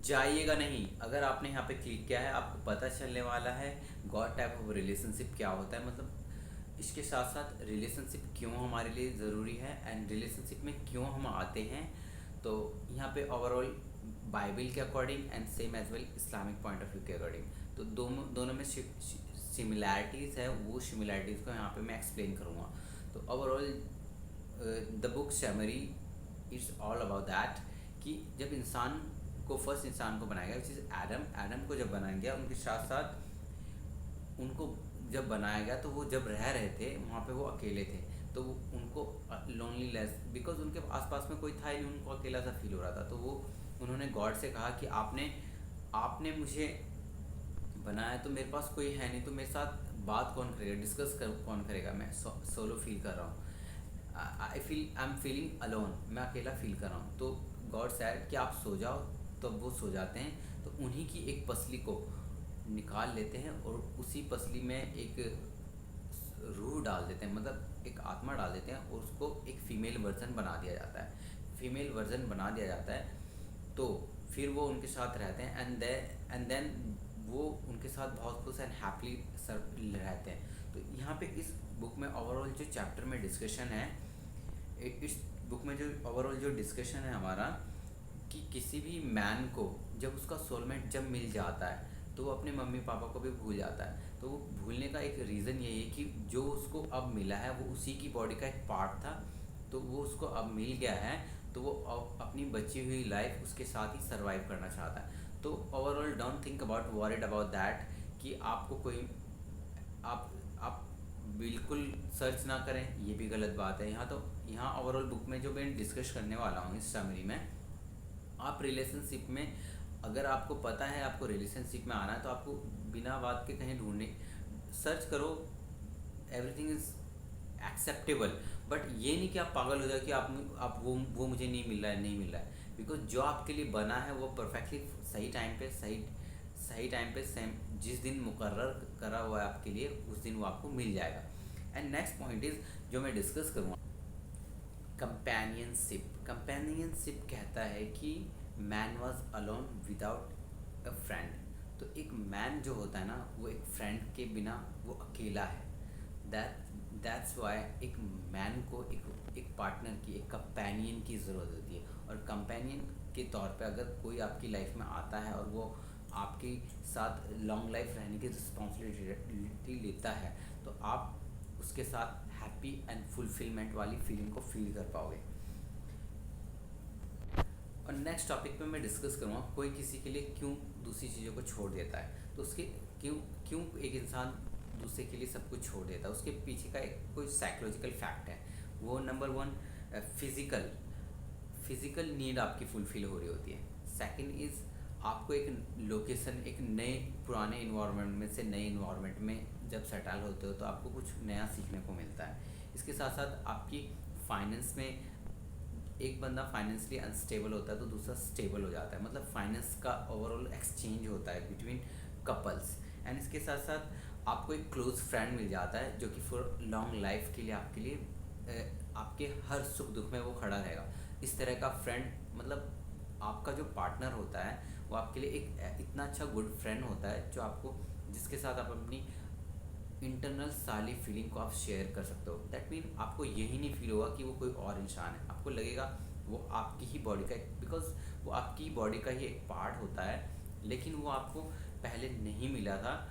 जाइएगा नहीं। अगर आपने यहाँ पे क्लिक किया है आपको पता चलने वाला है गॉड टाइप ऑफ रिलेशनशिप क्या होता है, मतलब इसके साथ साथ रिलेशनशिप क्यों हमारे लिए ज़रूरी है एंड रिलेशनशिप में क्यों हम आते हैं। तो यहाँ पे ओवरऑल बाइबल के according and same as well Islamic point of view के अकॉर्डिंग तो दोनों दोनों में सिमिलैरिटीज़ है, वो सिमिलैरिटीज़ को यहाँ पे मैं एक्सप्लेन करूँगा। तो overall the book summary it's all about that कि जब इंसान को फर्स्ट इंसान को बनाया गया विच इज़ एडम को जब बनाया गया उनके साथ साथ उनको जब बनाया गया तो वो जब रह रहे थे वहाँ पे वो अकेले थे। तो वो उनको लोनलीनेस बिकॉज उनके आसपास में कोई था ही नहीं, उनको अकेला सा फील हो रहा था। तो वो उन्होंने गॉड से कहा कि आपने आपने मुझे बनाया तो मेरे पास कोई है नहीं, तो मेरे साथ बात कौन करेगा, डिस्कस कर कौन करेगा, मैं सोलो फील कर रहा हूँ, आई एम फीलिंग अलोन, मैं अकेला फील कर रहा हूँ। तो गॉड सैड कि आप सो जाओ, तो वो सो जाते हैं। तो उन्हीं की एक पसली को निकाल लेते हैं और उसी पसली में एक रूह डाल देते हैं, मतलब एक आत्मा डाल देते हैं और उसको एक फ़ीमेल वर्जन बना दिया जाता है। फीमेल वर्जन बना दिया जाता है तो फिर वो उनके साथ रहते हैं एंड देन वो उनके साथ बहुत खुश एंड हैप्पीली रहते हैं। तो यहाँ पे इस बुक में ओवरऑल जो चैप्टर में डिस्कशन है, इस बुक में जो ओवरऑल जो डिस्कशन है हमारा कि किसी भी मैन को जब उसका सोलमेट जब मिल जाता है तो वो अपने मम्मी पापा को भी भूल जाता है। तो वो भूलने का एक रीज़न यही है कि जो उसको अब मिला है वो उसी की बॉडी का एक पार्ट था, तो वो उसको अब मिल गया है तो वो अब अपनी बची हुई लाइफ उसके साथ ही सर्वाइव करना चाहता है। तो overall don't think about worried about that कि आपको कोई आप बिल्कुल सर्च ना करें, ये भी गलत बात है। यहाँ ओवरऑल बुक में जो मैं डिस्कस करने वाला हूँ इस समरी में, आप रिलेशनशिप में अगर आपको पता है आपको रिलेशनशिप में आना है तो आपको बिना बात के कहीं ढूंढने सर्च करो, एवरीथिंग इज़ एक्सेप्टेबल। बट ये नहीं कि आप पागल हो जाए कि आप वो मुझे नहीं मिल रहा है, नहीं मिल रहा है, बिकॉज जो आपके लिए बना है वो परफेक्टली सही टाइम पे सही टाइम पे सेम जिस दिन मुकर्रर करा हुआ है आपके लिए उस दिन वो आपको मिल जाएगा। एंड नेक्स्ट पॉइंट इज़ जो मैं डिस्कस करूँगा, कंपेनियनशिप कहता है कि man was alone without a friend. तो एक मैन जो होता है ना वो एक फ्रेंड के बिना वो अकेला है। दैट्स वाई एक मैन को एक पार्टनर की, एक कंपेनियन की ज़रूरत होती है। और कंपेनियन के तौर पे अगर कोई आपकी लाइफ में आता है और वो आपके साथ लॉन्ग लाइफ रहने की रिस्पॉन्सिबिलिटी लेता है तो आप उसके साथ हैप्पी एंड फुलफिलमेंट वाली फीलिंग को फील कर पाओगे। और नेक्स्ट टॉपिक पे मैं डिस्कस करूँगा कोई किसी के लिए क्यों दूसरी चीज़ों को छोड़ देता है। तो उसके क्यों क्यों एक इंसान दूसरे के लिए सब कुछ छोड़ देता है, उसके पीछे का एक कोई साइकोलॉजिकल फैक्ट है। वो नंबर वन फिज़िकल नीड आपकी फुलफ़िल हो रही होती है। सेकंड इज़ आपको एक लोकेशन, एक नए पुराने इन्वायरमेंट में से नए इन्वायरमेंट में जब सेटल होते हो तो आपको कुछ नया सीखने को मिलता है। इसके साथ साथ आपकी फाइनेंस में एक बंदा फाइनेंशियली अनस्टेबल होता है तो दूसरा स्टेबल हो जाता है, मतलब फाइनेंस का ओवरऑल एक्सचेंज होता है बिटवीन कपल्स। एंड इसके साथ साथ आपको एक क्लोज फ्रेंड मिल जाता है जो कि फॉर लॉन्ग लाइफ के लिए आपके हर सुख दुख में वो खड़ा रहेगा। इस तरह का फ्रेंड मतलब आपका जो पार्टनर होता है वो आपके लिए एक इतना अच्छा गुड फ्रेंड होता है जो आपको जिसके साथ आप अपनी इंटरनल सारी फीलिंग को आप शेयर कर सकते हो। दैट मीन आपको यही नहीं फील होगा कि वो कोई और इंसान है, आपको लगेगा वो आपकी ही बॉडी का बिकॉज वो आपकी बॉडी का ही एक पार्ट होता है, लेकिन वो आपको पहले नहीं मिला था,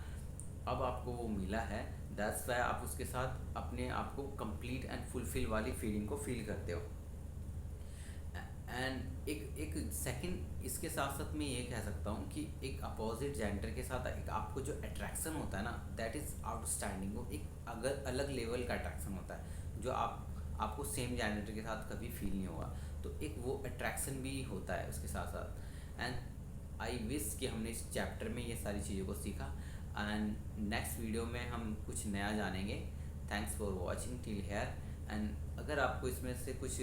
अब आपको वो मिला है। दैट्स वाई आप उसके साथ अपने आप को कंप्लीट एंड फुलफिल वाली फीलिंग को फील करते हो। एंड एक सेकंड इसके साथ साथ मैं ये कह सकता हूँ कि एक अपोजिट जेंडर के साथ एक आपको जो अट्रैक्शन होता है ना दैट इज़ आउटस्टैंडिंग। वो एक अगर अलग लेवल का अट्रैक्शन होता है जो आपको सेम जेंडर के साथ कभी फील नहीं होगा। तो एक वो अट्रैक्शन भी होता है उसके साथ साथ। एंड आई विश कि हमने इस चैप्टर में ये सारी चीज़ों को सीखा एंड नेक्स्ट वीडियो में हम कुछ नया जानेंगे। Thanks for watching till here. And अगर आपको इसमें से कुछ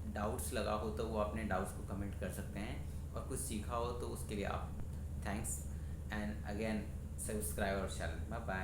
डाउट्स लगा हो तो वो अपने डाउट्स को कमेंट कर सकते हैं, और कुछ सीखा हो तो उसके लिए आप थैंक्स। एंड अगेन सब्सक्राइब और चैनल। Bye bye.